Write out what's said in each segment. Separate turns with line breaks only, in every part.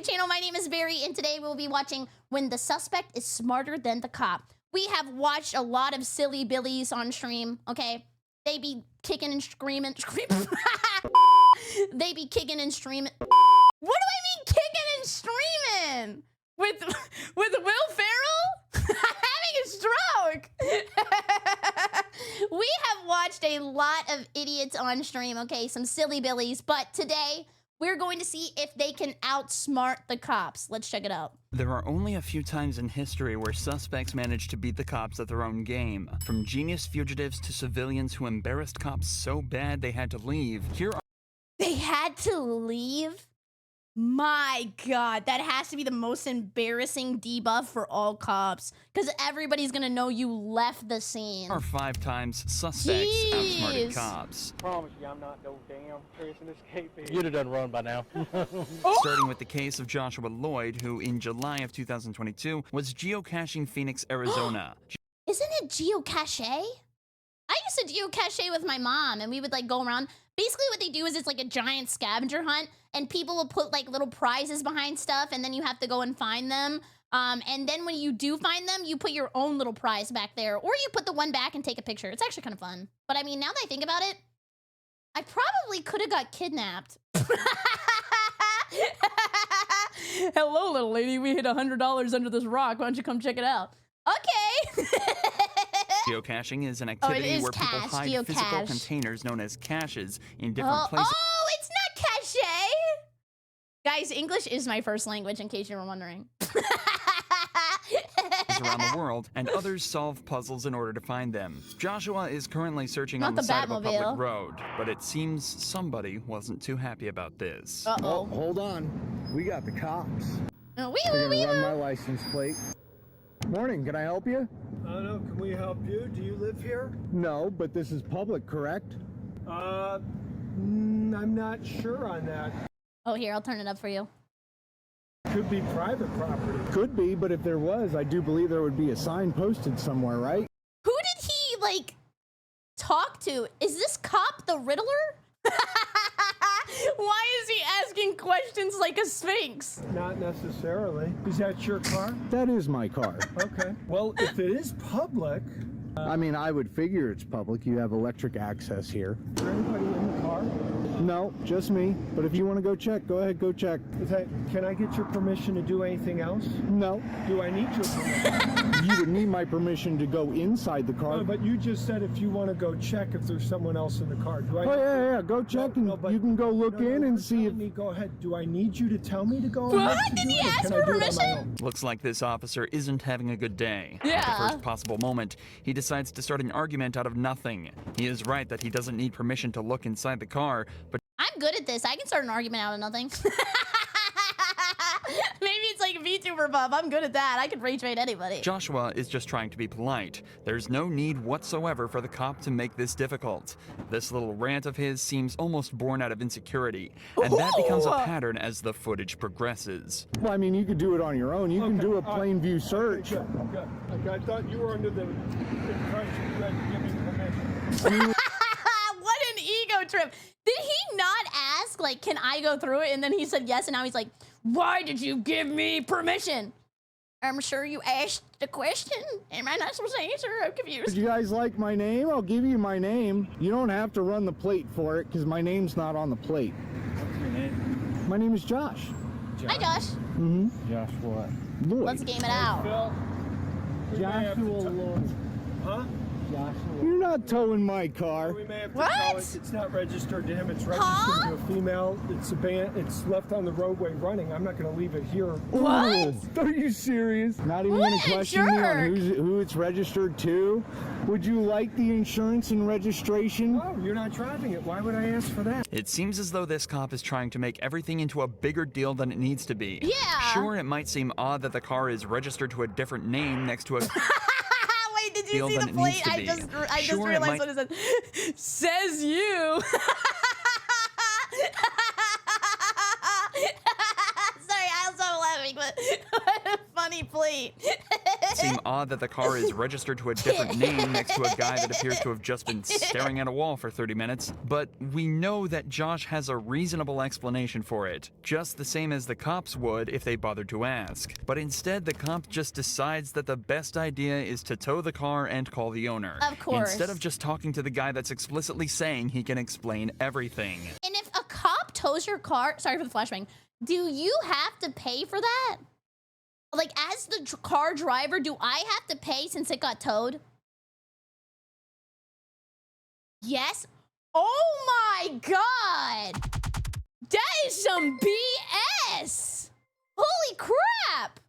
channel. My name is Berry, and today we'll be watching When the Suspect is Smarter Than the Cop. We have watched a lot of silly billies on stream, okay? They be kicking and screaming. They be kicking and streaming. What do I mean kicking and streaming? With Will Ferrell? Having a stroke. We have watched a lot of idiots on stream, okay? Some silly billies, but today we're going to see if they can outsmart the cops. Let's check it out.
There are only a few times in history where suspects managed to beat the cops at their own game. From genius fugitives to civilians who embarrassed cops so bad they had to leave.
They had to leave? My God, that has to be the most embarrassing debuff for all cops, because everybody's gonna know you left the scene.
Are 5 times suspects outsmarted cops.
I promise you I'm not no damn prison escape.
You'd have done run by now.
Starting with the case of Joshua Lloyd, who in July of 2022 was geocaching Phoenix, Arizona.
Isn't it geocache? I used to geocache with my mom, and we would like go around. Basically what they do is it's like a giant scavenger hunt, and people will put like little prizes behind stuff, and then you have to go and find them. And then when you do find them, you put your own little prize back there, or you put the one back and take a picture. It's actually kind of fun. But I mean, now that I think about it, I probably could have got kidnapped. Hello, little lady. We hid $100 under this rock. Why don't you come check it out? Okay.
Geocaching is an activity where people hide physical containers known as caches in different places.
Oh, it's not cache! Guys, English is my first language, in case you were wondering.
Around the world, and others solve puzzles in order to find them. Joshua is currently searching on the side of a public road, but it seems somebody wasn't too happy about this.
Oh, hold on. We got the cops.
Run
my license plate. Morning, can I help you?
No, can we help you? Do you live here?
No, but this is public, correct?
I'm not sure on that.
Oh, here, I'll turn it up for you.
Could be private property.
Could be, but if there was, I do believe there would be a sign posted somewhere, right?
Who did he, like, talk to? Is this cop the Riddler? Why is he asking questions like a sphinx?
Not necessarily. Is that your car?
That is my car.
Okay. Well, if it is public...
I mean, I would figure it's public. You have electric access here.
Is there anybody in the car?
No, just me. But if you want to go check, go ahead, go check.
Can I get your permission to do anything else?
No.
Do I need your permission?
You would need my permission to go inside the car.
No, but you just said if you want to go check if there's someone else in the car. Do I?
Oh, yeah, go check, and you can go look in and see if...
Go ahead. Do I need you to tell me to go
what?
ahead?
Did he ask for permission?
Looks like this officer isn't having a good day.
Yeah.
At the first possible moment, he decides to start an argument out of nothing. He is right that he doesn't need permission to look inside the car, but
I'm good at this. I can start an argument out of nothing. Maybe it's like VTuber buff. I'm good at that. I can rage bait anybody.
Joshua is just trying to be polite. There's no need whatsoever for the cop to make this difficult. This little rant of his seems almost born out of insecurity, and that becomes a pattern as the footage progresses.
Well, I mean, you could do it on your own. You can do a plain view search.
Okay. I thought you were under the impression you had to give me permission.
What an ego trip. Did he not ask, like, can I go through it? And then he said yes, and now he's like, why did you give me permission? I'm sure you asked the question. Am I not supposed to answer? I'm confused.
Would you guys like my name? I'll give you my name. You don't have to run the plate for it, because my name's not on the plate.
What's your name?
My name is Josh.
Hi, Josh.
Mm-hmm.
Josh what?
Lloyd.
Let's game it out.
Phil?
Joshua Lloyd.
Huh?
You're not towing my car.
We may have to
What?
call it. It's not registered to him. It's registered to a female. It's abandoned. It's left on the roadway running. I'm not going to leave it here.
What?
Are you serious? Not even
What
going to
a
question me on
jerk.
who it's registered to? Would you like the insurance and registration?
Oh, you're not driving it. Why would I ask for that?
It seems as though this cop is trying to make everything into a bigger deal than it needs to be.
Yeah.
Sure, it might seem odd that the car is registered to a different name next to a...
Wait, did you see the plate? I just realized what it said. Says you. Sorry, I was so laughing, but what a funny plate.
might seem odd that the car is registered to a different name next to a guy that appears to have just been staring at a wall for 30 minutes, but we know that Josh has a reasonable explanation for it, just the same as the cops would if they bothered to ask. But instead, the cop just decides that the best idea is to tow the car and call the owner.
Of course.
Instead of just talking to the guy that's explicitly saying he can explain everything.
And if a cop tows your car, sorry for the flashbang, do you have to pay for that? Like, as the car driver, do I have to pay since it got towed? Yes? Oh my God! That is some BS! Holy crap!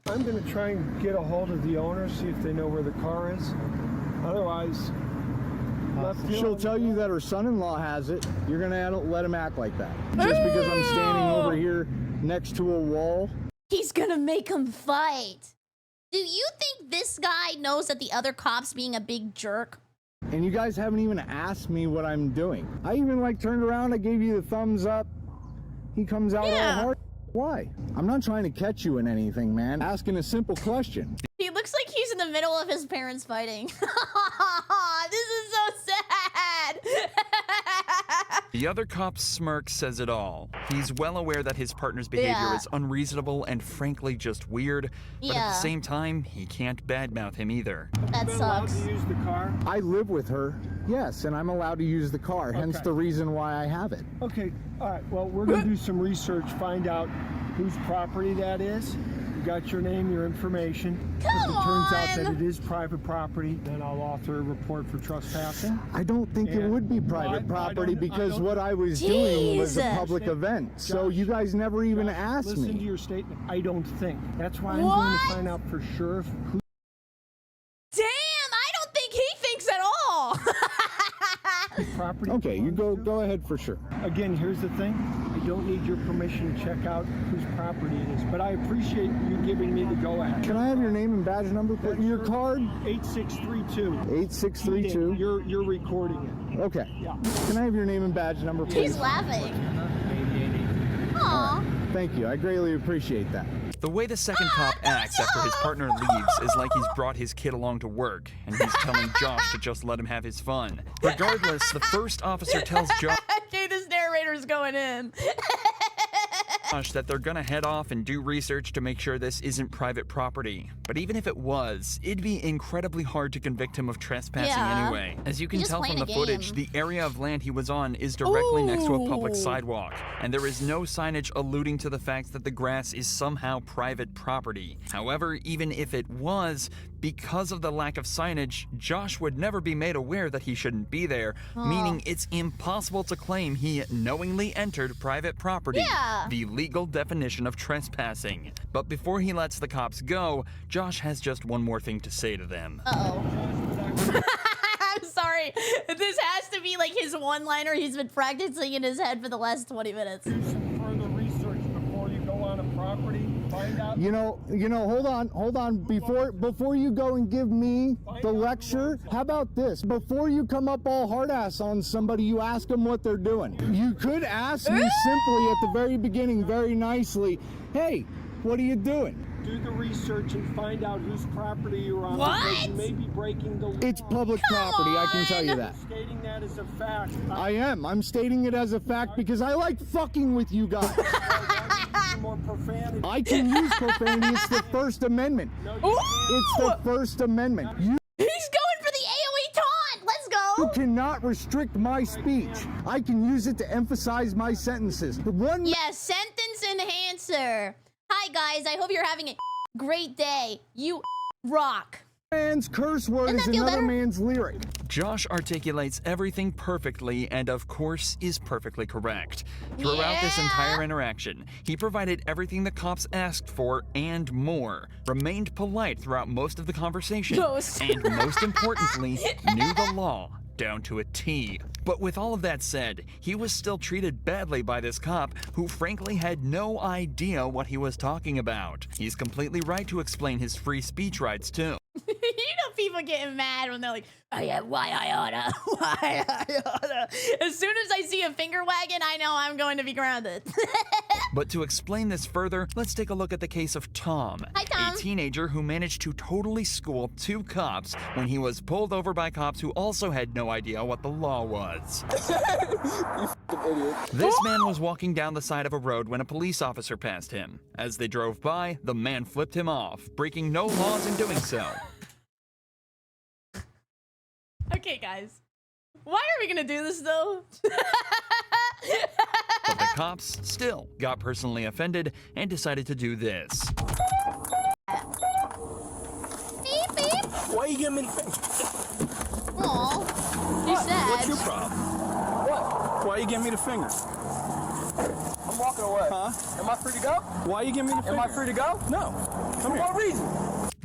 I'm gonna try and get a hold of the owner, see if they know where the car is. Otherwise,
She'll tell you that her son-in-law has it. You're gonna let him act like that. Just because I'm standing over here next to a wall.
He's gonna make him fight. Do you think this guy knows that the other cop's being a big jerk?
And you guys haven't even asked me what I'm doing. I even turned around, I gave you the thumbs up. He comes out all hard. Why? I'm not trying to catch you in anything, man. Asking a simple question.
He looks like he's in the middle of his parents fighting. This is so sad.
The other cop's smirk says it all. He's well aware that his partner's behavior is unreasonable and frankly just weird, but at the same time, he can't badmouth him either.
That
been allowed
sucks.
to use the car?
I live with her, yes, and I'm allowed to use the car, hence the reason why I have it.
Okay, all right. Well, we're gonna do some research, find out whose property that is. You got your name, your information.
Come
If it turns out
on!
that it is private property, then I'll author a report for trespassing.
I don't think it would be private property because what I was doing was a public event. So you guys never even asked
Listen to
me.
your statement. I don't think. That's why I'm going to find out for sure who.
Damn, I don't think he thinks at all.
Property.
Okay, you go ahead for sure.
Again, here's the thing. I don't need your permission to check out whose property it is, but I appreciate you giving me the go-ahead.
Can I have your name and badge number? Your card?
8632.
8632.
You're recording it.
Okay.
Yeah.
Can I have your name and badge number, please?
He's laughing. Aw.
Thank you. I greatly appreciate that.
The way the second cop acts after his partner leaves is like he's brought his kid along to work, and he's telling Josh to just let him have his fun. Regardless, the first officer tells Josh
Okay, this narrator's going in.
that they're gonna head off and do research to make sure this isn't private property. But even if it was, it'd be incredibly hard to convict him of trespassing anyway. As you can
just
tell from
playing
the
a
footage,
game.
the area of land he was on is directly next to a public sidewalk, and there is no signage alluding to the fact that the grass is somehow private property. However, even if it was, because of the lack of signage, Josh would never be made aware that he shouldn't be there, meaning it's impossible to claim he knowingly entered private property, the legal definition of trespassing. But before he lets the cops go, Josh has just one more thing to say to them.
I'm sorry. This has to be like his one-liner he's been practicing in his head for the last 20 minutes.
Do some further research before you go on a property. Find out.
You know, hold on. Before you go and give me the lecture, how about this? Before you come up all hard ass on somebody, you ask them what they're doing. You could ask me simply at the very beginning, very nicely, hey, what are you doing?
Do the research and find out whose property you're on. Because you may be breaking the law.
It's public property, I can tell you that.
Stating that as a fact.
I am. I'm stating it as a fact because I like fucking with you guys.
More profanity.
I can use profanity. It's the First Amendment. It's the First Amendment. You
He's going for the AoE taunt. Let's go.
cannot restrict my speech. I can use it to emphasize my sentences. The one
Yes, sentence enhancer. Hi, guys. I hope you're having a great day. You rock.
man's curse word
Doesn't
is
that feel
another
better?
man's lyric.
Josh articulates everything perfectly and, of course, is perfectly correct. Throughout this entire interaction, he provided everything the cops asked for and more, remained polite throughout most of the conversation, and most importantly, knew the law down to a T. But with all of that said, he was still treated badly by this cop who frankly had no idea what he was talking about. He's completely right to explain his free speech rights too.
know people getting mad when they're like, oh yeah, why I oughta, why I oughta. As soon as I see a finger wagging, I know I'm going to be grounded.
But to explain this further, let's take a look at the case of Tom,
Hi, Tom.
a teenager who managed to totally school 2 cops when he was pulled over by cops who also had no idea what the law was. This man was walking down the side of a road when a police officer passed him. As they drove by, the man flipped him off, breaking no laws in doing so.
Okay, guys. Why are we gonna do this, though?
But the cops still got personally offended and decided to do this.
Beep, beep.
Why you giving me the finger?
Aw, you're sad.
What's your problem? What? Why you giving me the finger? I'm walking away. Huh? Am I free to go? Why you giving me the finger? Am I free to go? No. Come here. For what reason?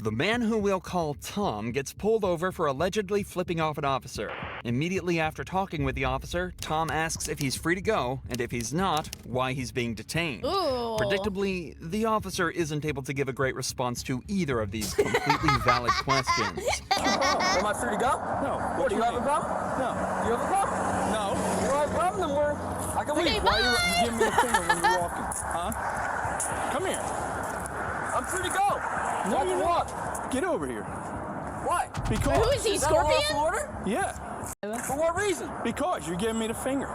The man who we'll call Tom gets pulled over for allegedly flipping off an officer. Immediately after talking with the officer, Tom asks if he's free to go, and if he's not, why he's being detained.
Ooh.
Predictably, the officer isn't able to give a great response to either of these completely valid questions.
Am I free to go? No. What, do you have a problem? No. Do you have a problem? No. You don't have a problem, then I can leave.
Okay,
Why
bye.
you giving me the finger when you're walking? Huh? Come here. I'm free to go. No, you're not. Get over here. Why? Because.
Who is he,
that a lawful
Scorpion?
order? Yeah. For what reason? Because you're giving me the finger.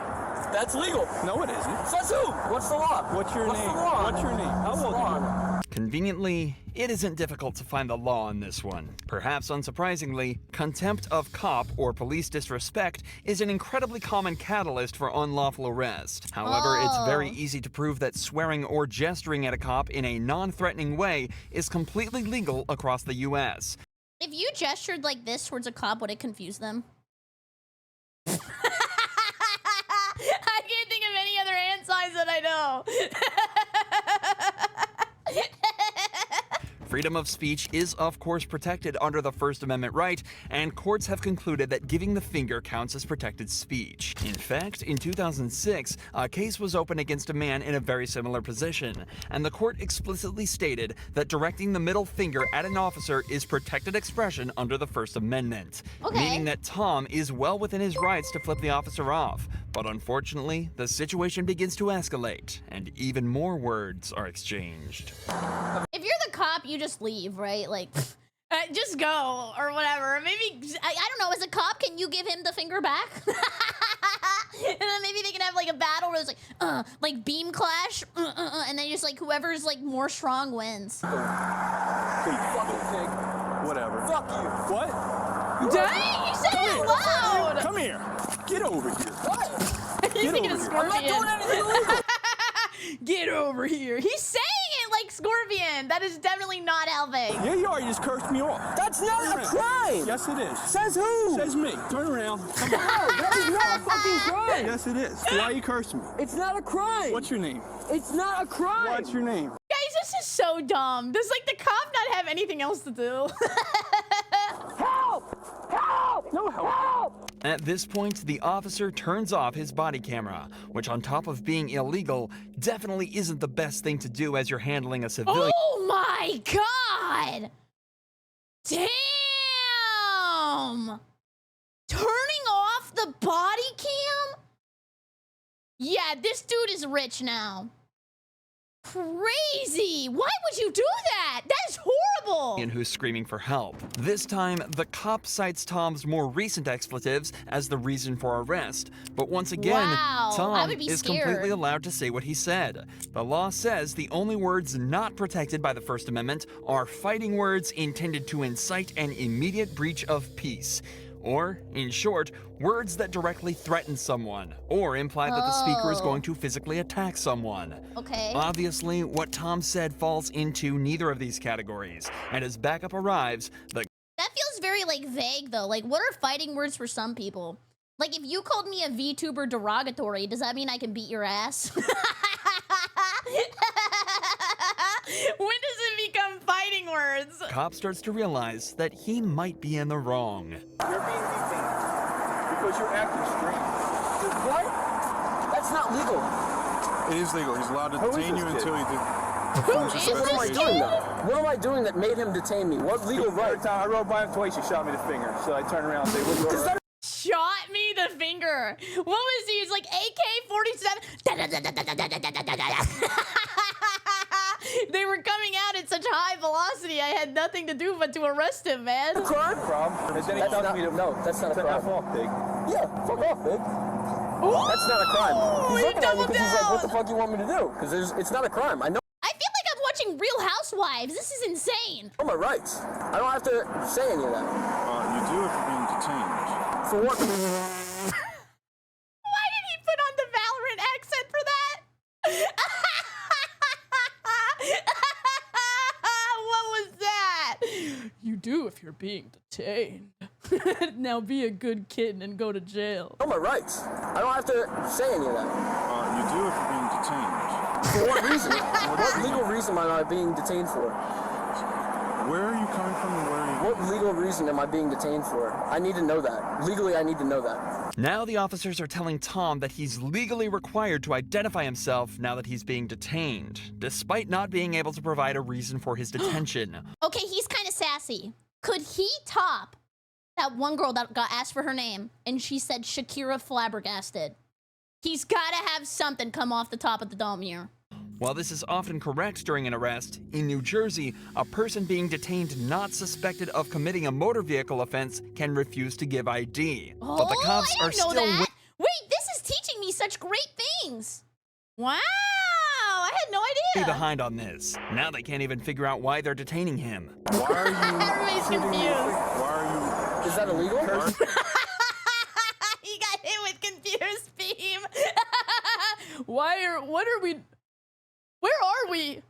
That's legal. No, it isn't. Says who? What's the law? What's your name? The law? What's your name? How old are you?
Conveniently, it isn't difficult to find the law on this one. Perhaps unsurprisingly, contempt of cop or police disrespect is an incredibly common catalyst for unlawful arrest. However, it's very easy to prove that swearing or gesturing at a cop in a non-threatening way is completely legal across the US.
If you gestured like this towards a cop, would it confuse them? I can't think of any other hand signs that I know.
Freedom of speech is, of course, protected under the First Amendment right, and courts have concluded that giving the finger counts as protected speech. In fact, in 2006, a case was opened against a man in a very similar position, and the court explicitly stated that directing the middle finger at an officer is protected expression under the First Amendment, meaning that Tom is well within his rights to flip the officer off. But unfortunately, the situation begins to escalate, and even more words are exchanged.
If you're the cop, you just leave, right? Like, just go or whatever. Maybe, I don't know, as a cop, can you give him the finger back? And then maybe they can have like a battle where it's like beam clash, and then just like whoever's like more strong wins.
You fucking pig. Whatever. Fuck you. What?
Dang, you said it loud!
Come here. Get over here. What?
He's thinking of Scorpion.
I'm not doing anything illegal.
Get over here. He's saying it like Scorpion. That is definitely not helping.
Yeah, you are. You just cursed me off. That's not a crime. Yes, it is. Says who? Says me. Turn around. Come on.
No, that is not a fucking crime.
Yes, it is. Why are you cursing me?
It's not a crime.
What's your name?
It's not a crime.
What's your name?
Guys, this is so dumb. Does like the cop not have anything else to do?
Help! Help!
No help.
Help!
At this point, the officer turns off his body camera, which on top of being illegal, definitely isn't the best thing to do as you're handling a civilian.
Oh my god! Damn! Turning off the body cam? Yeah, this dude is rich now. Crazy! Why would you do that? That is horrible!
And who's screaming for help. This time, the cop cites Tom's more recent expletives as the reason for arrest. But once again,
Wow, I
Tom
would be
is
scared.
completely allowed to say what he said. The law says the only words not protected by the First Amendment are fighting words intended to incite an immediate breach of peace. Or, in short, words that directly threaten someone, or imply that the speaker is going to physically attack someone.
Okay.
Obviously, what Tom said falls into neither of these categories, and as backup arrives, the
That feels very like vague though. Like, what are fighting words for some people? Like, if you called me a VTuber derogatory, does that mean I can beat your ass? When does it become fighting words?
cop starts to realize that he might be in the wrong.
You're being detained because you're acting strange. What? That's not legal.
It is legal. He's allowed to detain you until he
So
is
what am I
this
doing
kid?
though? What am I doing that made him detain me? What legal right?
Every time I rode by him twice, he shot me the finger. So I turned around and said, "What you all right?"
Shot me the finger. What was he? He's like AK-47. They were coming out at such high velocity. I had nothing to do but to arrest him, man.
Crime?
Problem. And then he
That's
tells
not,
me to
no, that's not a crime.
F off, pig.
Yeah, fuck off, pig. That's not a crime. He's
he
looking at me
doubled
because he's like, what the
down.
fuck do you want me to do? Because it's not a crime. I know
I feel like I'm watching Real Housewives. This is insane.
my rights. I don't have to say any of that.
You do if you're being detained.
For what?
Why did he put on the Valorant accent for that? What was that? You do if you're being detained. Now be a good kid and go to jail.
I know my rights. I don't have to say any of that.
You do if you're being detained.
For what reason? What legal reason am I being detained for?
Where are you coming from and where are you?
What legal reason am I being detained for? I need to know that. Legally, I need to know that.
Now the officers are telling Tom that he's legally required to identify himself now that he's being detained, despite not being able to provide a reason for his detention.
Okay, he's kind of sassy. Could he top that one girl that got asked for her name and she said Shakira Flabbergasted? He's got to have something come off the top of the dome here.
While this is often correct during an arrest, in New Jersey, a person being detained not suspected of committing a motor vehicle offense can refuse to give ID. But the cops
I
are
didn't know
still
that. Wait, this is teaching me such great things. Wow, I had no idea.
behind on this. Now they can't even figure out why they're detaining him.
Why are you?
Everybody's confused.
Why are you?
Is that illegal?
He got hit with confused beam. What are we? Where are we?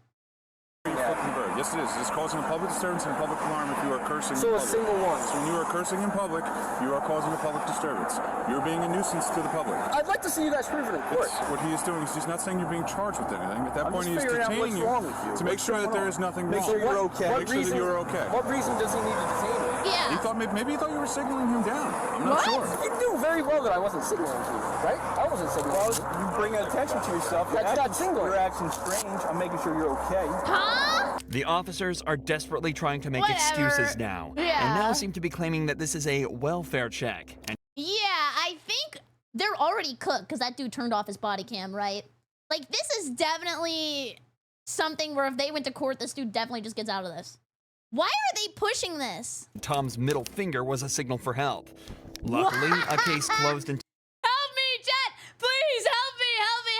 Fucking bird. Yes, it is. It's causing a public disturbance and public alarm if you are cursing
So
in
a
public.
single one.
So when you are cursing in public, you are causing a public disturbance. You're being a nuisance to the public.
I'd like to see you guys prove it in court.
That's what he is doing. He's not saying you're being charged with anything. At that
I'm
point,
just
he is
figuring out
detaining
what's
you
wrong with you.
to make sure that there is nothing wrong.
Make sure you're okay.
Make sure that you're okay.
What reason does he need to detain me?
Yeah.
He thought maybe he thought you were signaling him down. I'm not sure.
You knew very well that I wasn't signaling to you, right? I wasn't signaling
Well,
to you.
you bring attention to yourself.
That's not single.
Your action's strange. I'm making sure you're okay.
Huh?
The officers are desperately trying to make
Whatever.
excuses now,
Yeah.
and now seem to be claiming that this is a welfare check. And
Yeah, I think they're already cooked because that dude turned off his body cam, right? Like, this is definitely something where if they went to court, this dude definitely just gets out of this. Why are they pushing this?
Tom's middle finger was a signal for help. Luckily, a case closed in
Help me, Jet! Please help me! Help me!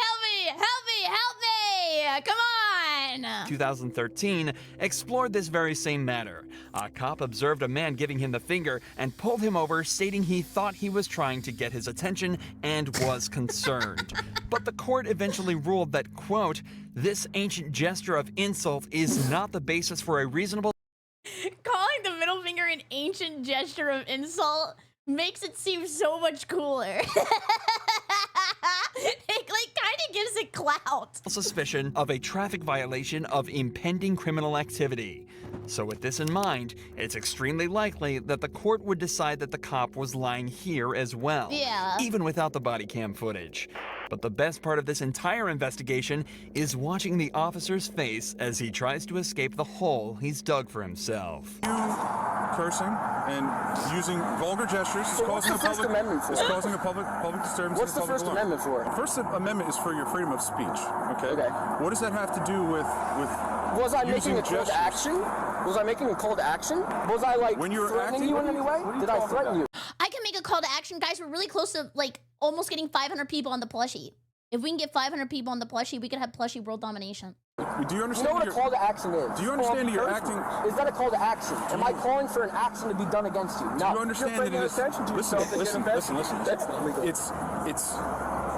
Help me! Help me! Help me! Come on!
2013 explored this very same matter. A cop observed a man giving him the finger and pulled him over, stating he thought he was trying to get his attention and was concerned. But the court eventually ruled that, quote, this ancient gesture of insult is not the basis for a reasonable
Calling the middle finger an ancient gesture of insult makes it seem so much cooler. It kind of gives it clout.
suspicion of a traffic violation of impending criminal activity. So with this in mind, it's extremely likely that the court would decide that the cop was lying here as well,
Yeah.
even without the body cam footage. But the best part of this entire investigation is watching the officer's face as he tries to escape the hole he's dug for himself.
Cursing and using vulgar gestures is
So what's
causing
the First Amendment for?
It's causing a public disturbance.
What's
and
the
public
First
alarm.
Amendment for?
The First Amendment is for your freedom of speech. Okay.
Okay.
What does that have to do with
Was I
using
making a call
gestures?
to action? Was I making a call to action? Was I like
When you were
threatening
acting?
you in any way? Did I threaten you?
I can make a call to action, guys. We're really close to like almost getting 500 people on the plushie. If we can get 500 people on the plushie, we could have plushie world domination.
Do you
You know
understand?
what a call to action is?
Do you understand that you're
Personally.
acting-
Is that a call to action? Am I calling for an action to be done against you?
Do
No.
you understand that
bringing
it is?
attention to
Listen,
yourself
listen,
that
listen, listen.
That's not legal.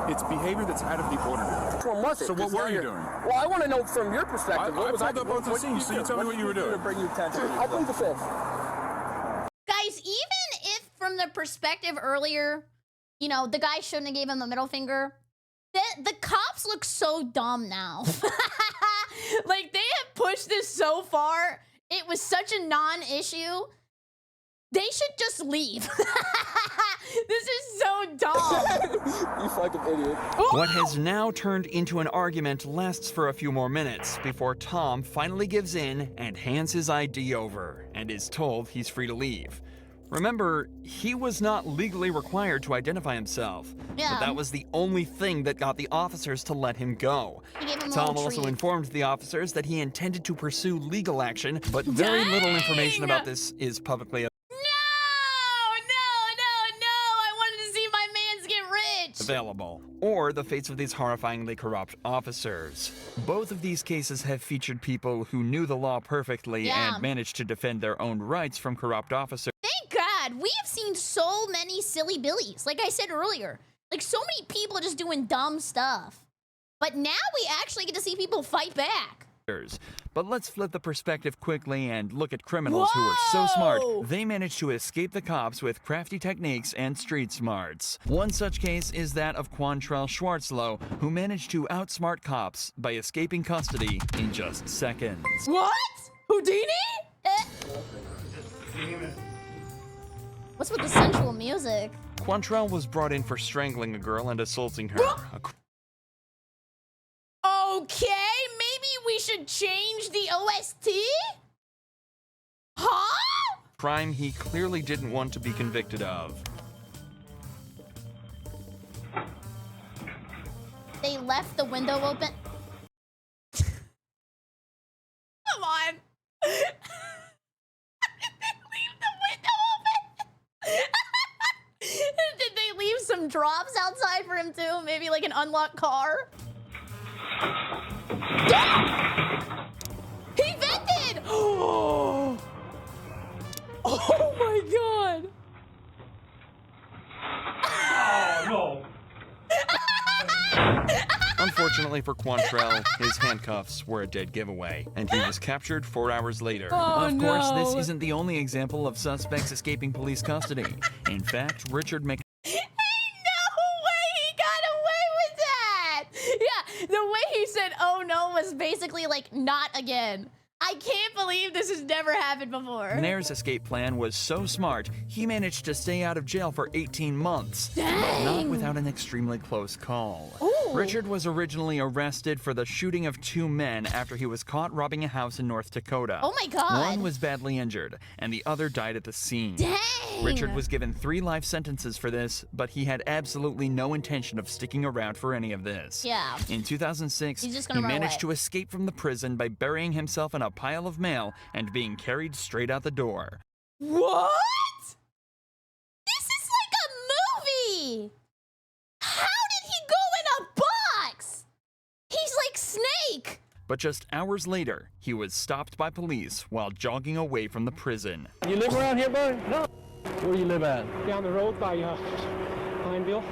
It's behavior that's out of the ordinary.
Which one was it?
So what
'Cause
were
now
you
you're-
doing?
Well, I want to know from your perspective.
I
What was I
pulled up
doing?
both the scenes, so you tell me what you were
To
doing.
bring you attention to
I plead the
yourself.
fifth.
Guys, even if from the perspective earlier, you know, the guy shouldn't have gave him the middle finger, the cops look so dumb now. Like, they have pushed this so far. It was such a non-issue. They should just leave. This is so dumb.
You fucking idiot.
What has now turned into an argument lasts for a few more minutes before Tom finally gives in and hands his ID over and is told he's free to leave. Remember, he was not legally required to identify himself,
Yeah.
but that was the only thing that got the officers to let him go.
He gave him a
Tom
little
also
treat.
informed the officers that he intended to pursue legal action, but very little information about this is publicly
I wanted to see my mans get rich.
available, or the fates of these horrifyingly corrupt officers. Both of these cases have featured people who knew the law perfectly
Yeah.
and managed to defend their own rights from corrupt officers.
Thank God, we have seen so many silly billies. Like I said earlier, like so many people just doing dumb stuff. But now we actually get to see people fight back.
But let's flip the perspective quickly and look at criminals who were so smart,
Whoa!
they managed to escape the cops with crafty techniques and street smarts. One such case is that of Quantrell Schwarzlow, who managed to outsmart cops by escaping custody in just seconds.
What? Houdini? What's with the sensual music?
Quantrell was brought in for strangling a girl and assaulting her.
Okay, maybe we should change the OST? Huh?
Crime he clearly didn't want to be convicted of.
They left the window open. Come on. Did they leave the window open? Did they leave some drops outside for him too? Maybe like an unlocked car? Yeah! He vented! Oh my god!
Unfortunately for Quantrell, his handcuffs were a dead giveaway, and he was captured 4 hours later.
Oh,
of course,
no.
this isn't the only example of suspects escaping police custody. In fact, Richard
Ain't no way he got away with that! Yeah, the way he said, oh no, was basically like, not again. I can't believe this has never happened before.
McNair's escape plan was so smart, he managed to stay out of jail for 18 months. But not
Dang.
without an extremely close call.
Ooh.
Richard was originally arrested for the shooting of 2 men after he was caught robbing a house in North Dakota.
Oh my god.
One was badly injured, and the other died at the scene.
Dang.
Richard was given 3 life sentences for this, but he had absolutely no intention of sticking around for any of this.
Yeah.
In 2006,
He's just
he
gonna run
managed
away.
to escape from the prison by burying himself in a pile of mail and being carried straight out the door.
What? This is like a movie! How did he go in a box? He's like Snake!
But just hours later, he was stopped by police while jogging away from the prison.
You live around here, buddy? No. Where you live at?
Down the road by Pineville.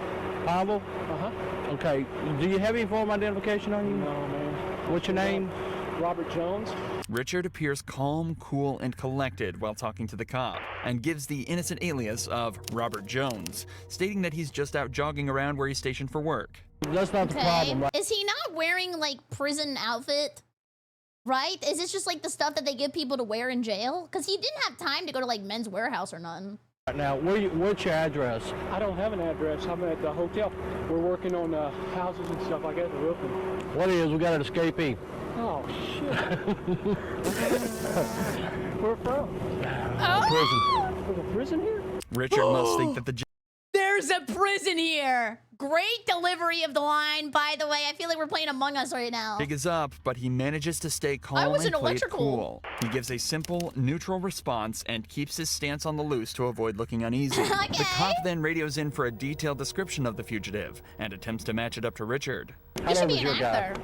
Pineville?
Uh-huh.
Okay. Do you have any form of identification on you?
No, man.
What's your name?
Robert Jones.
Richard appears calm, cool, and collected while talking to the cop, and gives the innocent alias of Robert Jones, stating that he's just out jogging around where he's stationed for work.
That's not the
Okay.
problem, right?
Is he not wearing like prison outfit? Right? Is this just like the stuff that they give people to wear in jail? Because he didn't have time to go to like Men's Warehouse or nothing.
Now, what's your address?
I don't have an address. I'm at the hotel. We're working on houses and stuff like that. The roofing.
What is? We got an escapee.
Oh, shit. Where from?
Prison.
There's a prison here?
Richard must think that the
There's a prison here! Great delivery of the line, by the way. I feel like we're playing Among Us right now.
jig is up, but he manages to stay calm
was
and
in
play it
electrical.
cool. He gives a simple, neutral response and keeps his stance on the loose to avoid looking uneasy. The
Okay.
cop then radios in for a detailed description of the fugitive and attempts to match it up to Richard.
You should
old
be
is
an
your guy?
actor.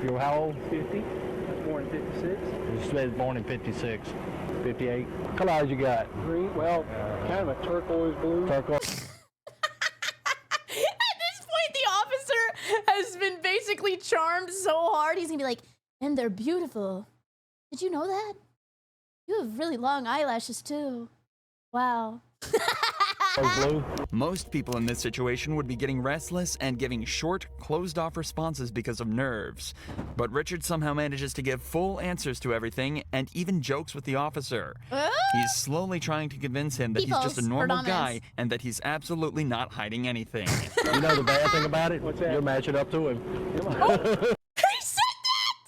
You're how old?
50. I was born in 56.
You said born in 56. 58. What color eyes you got?
Green, well, kind of a turquoise blue.
Turquoise.
At this point, the officer has been basically charmed so hard, he's gonna be like, and they're beautiful. Did you know that? You have really long eyelashes, too. Wow.
Blue.
Most people in this situation would be getting restless and giving short, closed-off responses because of nerves. But Richard somehow manages to give full answers to everything and even jokes with the officer.
Oh!
He's slowly trying to convince him that he's just a
Peoples,
normal
for
guy
dominance.
and that he's absolutely not hiding anything.
You know the bad thing about it?
What's that?
You're matching up to him.
He said that!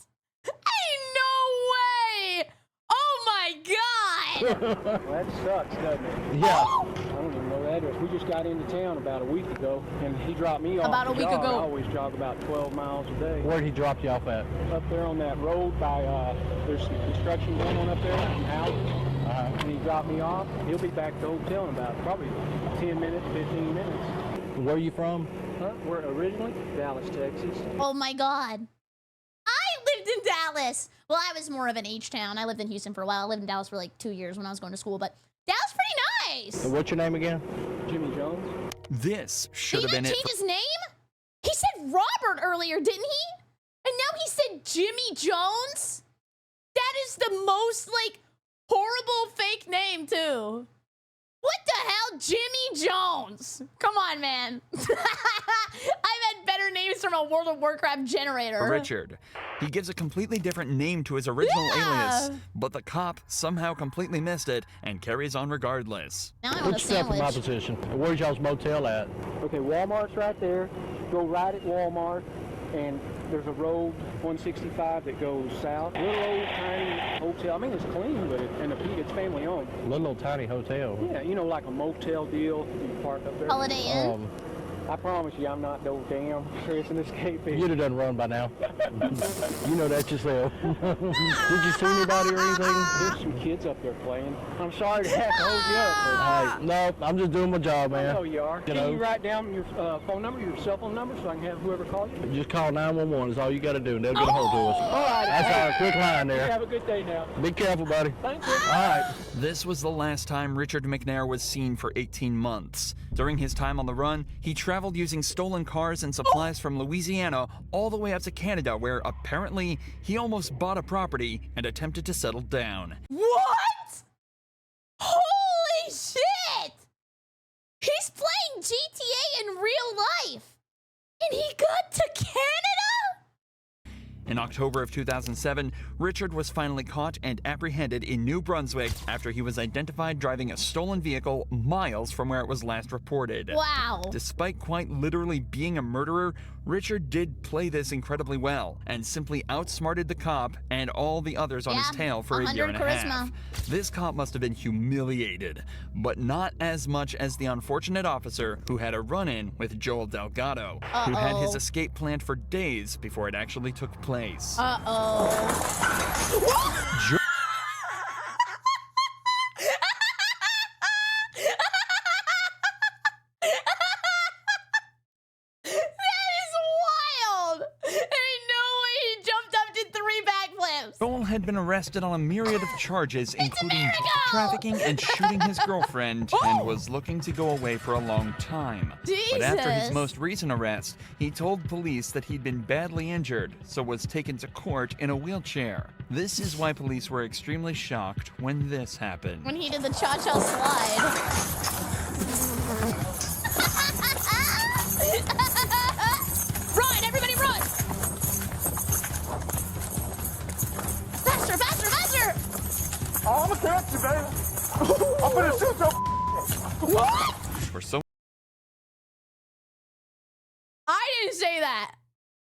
Ain't no way! Oh my god!
Well, that sucks, doesn't it?
Yeah.
I don't even know the address. We just got into town about a week ago, and he dropped me off.
About a
to
week
jog.
ago.
I always jog about 12 miles a day.
Where'd he drop you off at?
Up there on that road by, there's some construction going on up there, some houses. And he dropped me off. He'll be back to the hotel in about probably 10 minutes, 15 minutes.
Where are you from?
Huh? We're originally Dallas, Texas.
Oh my god. I lived in Dallas. Well, I was more of an H-town. I lived in Houston for a while. I lived in Dallas for like 2 years when I was going to school, but Dallas pretty nice.
So what's your name again?
Jimmy Jones.
This should
He
have been
didn't
it.
change his name? He said Robert earlier, didn't he? And now he said Jimmy Jones? That is the most, like, horrible fake name, too. What the hell? Jimmy Jones. Come on, man. I've had better names from a World of Warcraft generator.
Richard. He gives a completely different name to his original alias, but the cop somehow completely missed it and carries on regardless.
Now I want
Put
a
yourself in my
sandwich.
position. Where's y'all's motel at?
Okay, Walmart's right there. Go right at Walmart, and there's a road, 165, that goes south. Little old tiny hotel. I mean, it's clean, but it's family owned.
Little old tiny hotel.
Yeah, you know, like a motel deal. You park up there.
Holiday Inn.
I promise you, I'm not no damn Chris and Escape.
You'd have done run by now. You know that yourself. Did you see anybody or anything?
There's some kids up there playing. I'm sorry to have to hold you up,
Hey, no, I'm just doing my job,
but I
man.
know you are.
You
Can
know.
you write down your phone number, your cell phone number, so I can have whoever calls you?
Just call 911 is all you got to do, and they'll get a hold of us.
All right.
That's our quick line
You
there.
have a good day now.
Be careful, buddy.
Thank you.
All right.
This was the last time Richard McNair was seen for 18 months. During his time on the run, he traveled using stolen cars and supplies from Louisiana all the way up to Canada, where apparently he almost bought a property and attempted to settle down.
What? Holy shit! He's playing GTA in real life! And he got to Canada?
In October of 2007, Richard was finally caught and apprehended in New Brunswick after he was identified driving a stolen vehicle miles from where it was last reported.
Wow.
Despite quite literally being a murderer, Richard did play this incredibly well and simply outsmarted the cop and all the others on his
Yeah,
tail for a year and
100
a
charisma.
half. This cop must have been humiliated, but not as much as the unfortunate officer who had a run-in with Joel Delgado, who had his escape planned for days before it actually took place.
Uh-oh. That is wild! There ain't no way he jumped up to 3 backflips.
Joel had been arrested on a myriad of charges, including
America!
trafficking and shooting his girlfriend, and was looking to go away for a long time. But after his
Jesus.
most recent arrest, he told police that he'd been badly injured, so was taken to court in a wheelchair. This is why police were extremely shocked when this happened.
When he did the cha-cha slide. Run, everybody run! Faster, faster, faster!
Oh, I'm gonna catch you, baby. I'm gonna shoot your.
What?
For so
I didn't say that.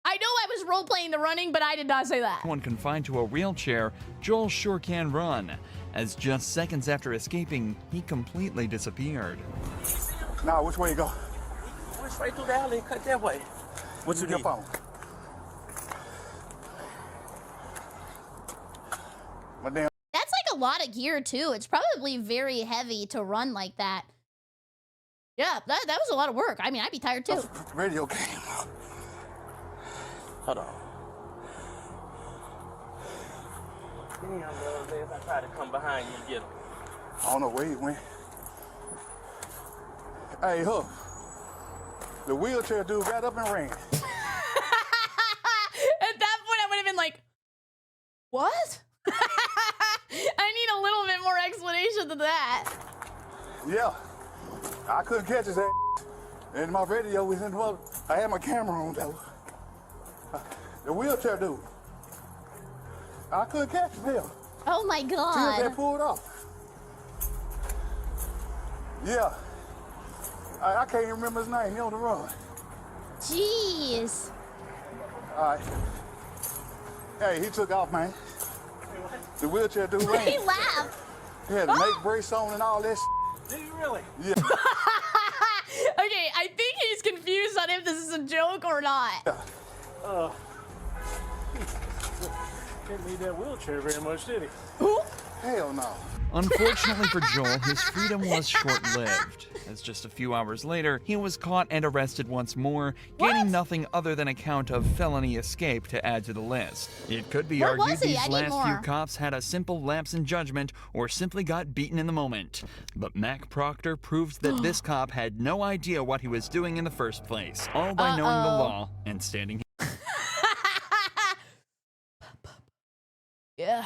I know I was role-playing the running, but I did not say that.
Someone confined to a wheelchair, Joel sure can run, as just seconds after escaping, he completely disappeared.
Nah, which way you go?
Went straight through the alley and cut that way. What you
Your
need?
phone. My damn.
That's like a lot of gear, too. It's probably very heavy to run like that. Yeah, that was a lot of work. I mean, I'd be tired, too.
Radio game.
Hold on. Damn, bro, if I try to come behind you and get him.
I don't know where he went. Hey, Hook. The wheelchair dude got up and ran.
At that point, I would have been like, what? I need a little bit more explanation than that.
Yeah. I couldn't catch his ass. And my radio was in the mother. I had my camera on though. The wheelchair dude. I couldn't catch him. Hell.
Oh my
Tears
god.
had pulled off. Yeah. I can't even remember his name. He on the run.
Jeez.
All right. Hey, he took off, man. The wheelchair dude ran.
He laughed.
He had a neck brace on and all that.
Did you really?
Yeah.
Okay, I think he's confused on if this is a joke or not.
Didn't need that wheelchair very much, did he?
Hell no.
Unfortunately for Joel, his freedom was short-lived, as just a few hours later, he was caught and arrested once more, gaining nothing other than a count of felony escape to add to the list. It could be
Where was
argued
he?
these
I need
last few
more.
cops had a simple lapse in judgment or simply got beaten in the moment. But Mac Proctor proved that this cop had no idea what he was doing in the first place, all by knowing the law and standing
Yeah.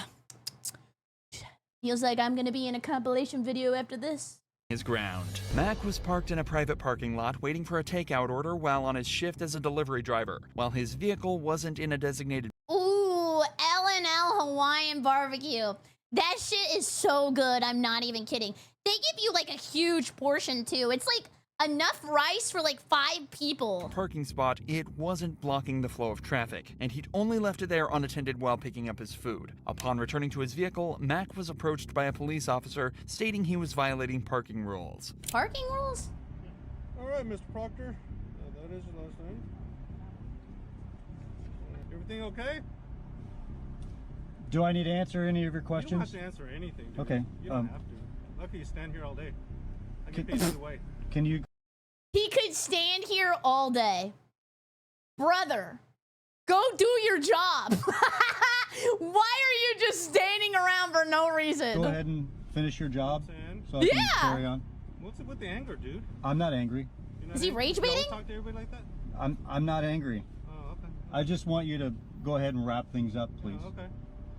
Feels like I'm gonna be in a compilation video after this.
his ground. Mac was parked in a private parking lot waiting for a takeout order while on his shift as a delivery driver, while his vehicle wasn't in a designated.
Ooh, L&L Hawaiian barbecue. That shit is so good, I'm not even kidding. They give you like a huge portion too. It's like enough rice for like 5 people.
Parking spot, it wasn't blocking the flow of traffic, and he'd only left it there unattended while picking up his food. Upon returning to his vehicle, Mac was approached by a police officer stating he was violating parking rules.
Parking rules?
All right, Mr. Proctor. That is your last name. Everything okay?
Do I need to answer any of your
You
questions?
don't have to answer anything, dude.
Okay,
You don't have to. Lucky you stand here all day. I get paid either way.
Can you?
He could stand here all day. Brother, go do your job. Why are you just standing around for no reason?
Go ahead and finish your job so I
Yeah.
can carry on.
What's it with the anger, dude?
I'm not angry.
You're not
Is he
angry?
rage
You always
baiting?
talk to everybody like that?
I'm not angry.
Oh, okay.
I just want you to go ahead and wrap things up, please.
Oh, okay.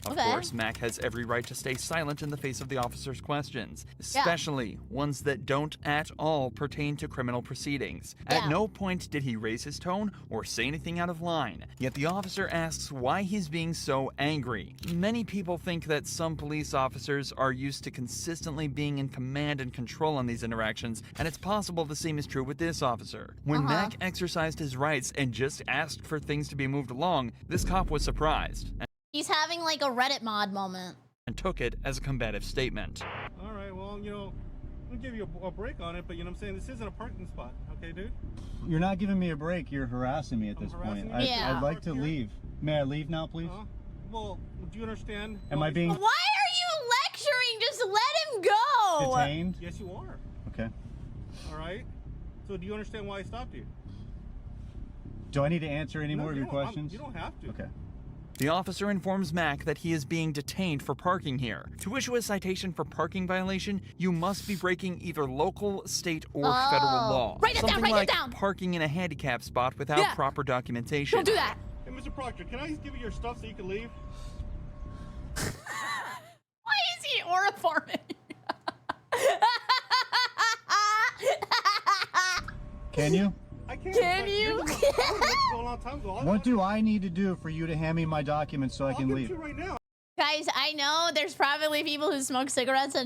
Of
Okay.
course, Mac has every right to stay silent in the face of the officer's questions, especially ones that don't at all pertain to criminal proceedings.
Yeah.
At no point did he raise his tone or say anything out of line, yet the officer asks why he's being so angry. Many people think that some police officers are used to consistently being in command and control on these interactions, and it's possible the same is true with this officer. When Mac exercised his rights and just asked for things to be moved along, this cop was surprised
He's having like a Reddit mod moment.
and took it as a combative statement.
All right, well, you know, I'm going to give you a break on it, but you know what I'm saying? This isn't a parking spot, okay, dude?
You're not giving me a break. You're harassing me at this point.
harassing you?
Yeah.
I'd like to leave. May I leave now, please?
Well, do you understand?
Am I being
Why are you lecturing? Just let him go.
detained?
Yes, you are.
Okay.
All right. So do you understand why I stopped you?
Do I need to answer any
No,
more of
you
your
don't.
questions?
You don't have to.
Okay.
The officer informs Mac that he is being detained for parking here. To issue a citation for parking violation, you must be breaking either local, state, or federal law.
Write it down,
Something
write it
like
down.
parking in a handicap spot without
Yeah.
proper documentation.
Don't do that.
Hey, Mr. Proctor, can I just give you your stuff so you can leave?
Why is he aura-farming?
Can you?
I can't.
Can
but
you?
this is a long time ago.
What do I need to do for you to hand me my documents so I
I'll
can
give it
leave?
to you right now.
Guys, I know there's probably people who smoke cigarettes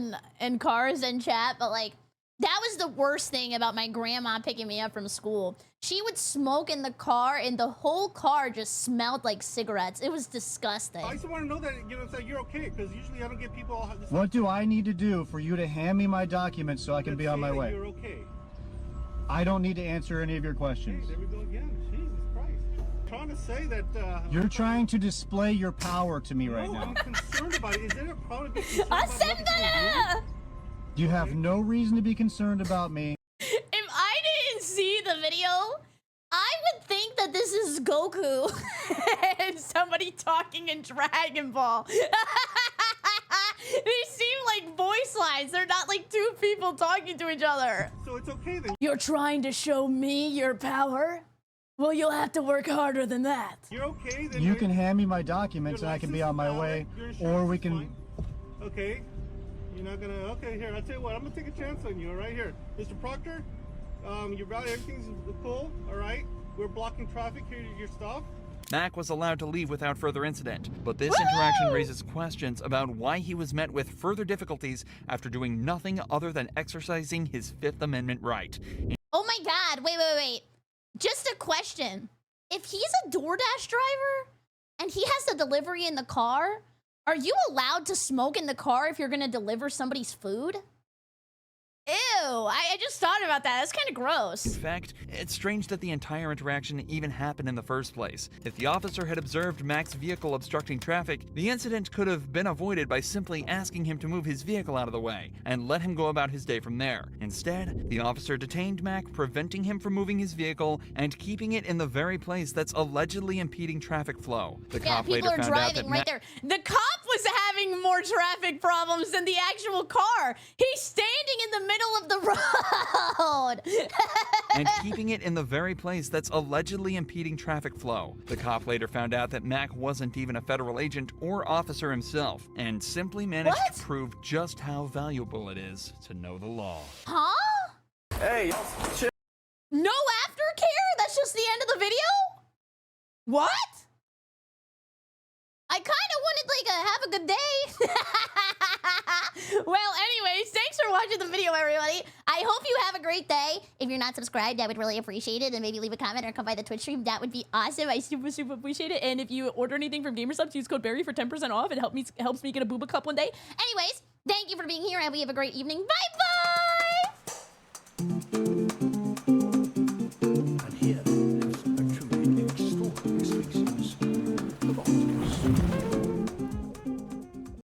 in cars and chat, but like, that was the worst thing about my grandma picking me up from school. She would smoke in the car, and the whole car just smelled like cigarettes. It was disgusting.
I just want to know that, you know, that you're okay, because usually I don't get people all this.
What do I need to do for you to hand me my documents so I can be on my
Say that
way?
You're okay.
I don't need to answer any of your
Hey,
questions.
there we go again. Jesus Christ. I'm trying to say that.
You're trying to display your power to me right
no,
now.
I'm concerned about it. Is there a problem to be concerned
I
about
said
nothing to
that!
You have no reason to be concerned about me.
If I didn't see the video, I would think that this is Goku and somebody talking in Dragon Ball. They seem like voice lines. They're not like 2 people talking to each other.
do? So it's okay then.
You're trying to show me your power? Well, you'll have to work harder than that.
You're okay then.
You can hand me my documents
Your
and I can be
license
on my
is
way,
valid, your
or
insurance
we
is
can.
fine. Okay. You're not gonna. Okay, here. I'll tell you what. I'm gonna take a chance on you. Right here, Mr. Proctor. You're right. Everything's cool. All right. We're blocking traffic here. Your stuff.
Mac was allowed to leave without further incident, but this interaction raises questions about why he was met with further difficulties after doing nothing other than exercising his Fifth Amendment right.
Oh my God, wait. Just a question. If he's a DoorDash driver and he has the delivery in the car, are you allowed to smoke in the car if you're gonna deliver somebody's food? Ew, I just thought about that. That's kind of gross.
In fact, it's strange that the entire interaction even happened in the first place. If the officer had observed Mac's vehicle obstructing traffic, the incident could have been avoided by simply asking him to move his vehicle out of the way and let him go about his day from there. Instead, the officer detained Mac, preventing him from moving his vehicle and keeping it in the very place that's allegedly impeding traffic flow. The cop
people
later
are
found out
driving
that
right there. The cop was having more traffic problems than the actual car. He's standing in the middle of the road.
and keeping it in the very place that's allegedly impeding traffic flow. The cop later found out that Mac wasn't even a federal agent or officer himself, and simply managed to prove just how valuable it is to know the law.
Huh?
Hey, chill.
No aftercare? That's just the end of the video? What? I kind of wanted, like, a have a good day. Well, anyways, thanks for watching the video, everybody. I hope you have a great day. If you're not subscribed, I would really appreciate it. And maybe leave a comment or come by the Twitch stream. That would be awesome. I super appreciate it. And if you order anything from GamerSubs, use code Berry for 10% off. It helps me get a booba cup one day. Anyways, thank you for being here. I hope you have a great evening. Bye-bye!